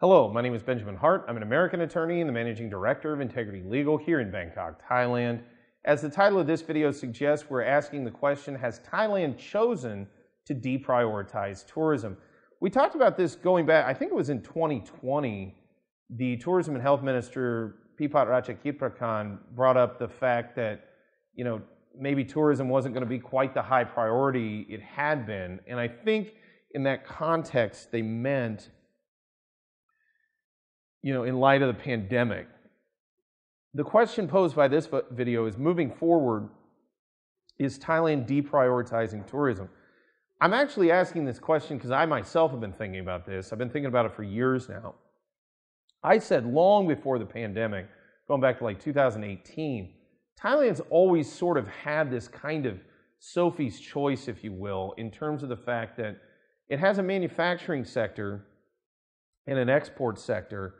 Hello, my name is Benjamin Hart. I'm an American attorney and the Managing Director of Integrity Legal here in Bangkok, Thailand. As the title of this video suggests, we're asking the question, has Thailand chosen to deprioritize tourism? We talked about this going back, I think it was in 2020. The Tourism and Health Minister, Pipat Ratchakitprakarn, brought up the fact that, maybe tourism wasn't going to be quite the high priority it had been. And I think in that context, they meant in light of the pandemic. The question posed by this video is, moving forward, is Thailand deprioritizing tourism? I'm actually asking this question because I myself have been thinking about this. I've been thinking about it for years now. I said long before the pandemic, going back to like 2018, Thailand's always sort of had this kind of Sophie's choice, if you will, in terms of the fact that it has a manufacturing sector and an export sector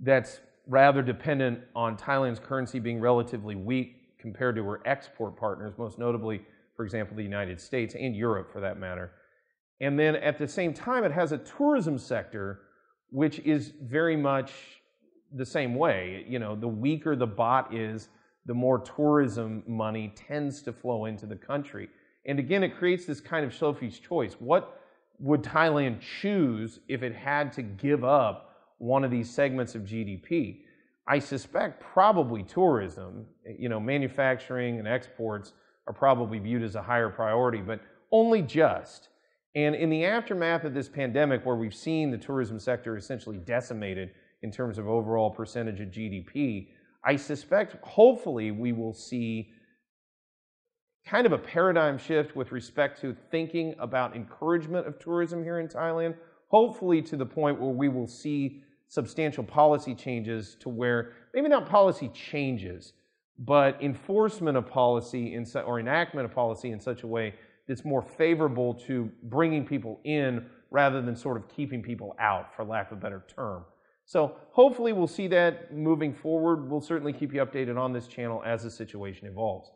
that's rather dependent on Thailand's currency being relatively weak compared to her export partners, most notably, for example, the United States and Europe for that matter. And then at the same time, it has a tourism sector which is very much the same way. The weaker the baht is, the more tourism money tends to flow into the country. And again, it creates this kind of Sophie's choice. What would Thailand choose if it had to give up one of these segments of GDP? I suspect probably tourism. Manufacturing and exports are probably viewed as a higher priority, but only just. And in the aftermath of this pandemic, where we've seen the tourism sector essentially decimated in terms of overall percentage of GDP, I suspect hopefully we will see kind of a paradigm shift with respect to thinking about encouragement of tourism here in Thailand, hopefully to the point where we will see substantial policy changes to where, maybe not policy changes, but enforcement of policy or enactment of policy in such a way that's more favorable to bringing people in rather than sort of keeping people out, for lack of a better term. So hopefully we'll see that moving forward. We'll certainly keep you updated on this channel as the situation evolves.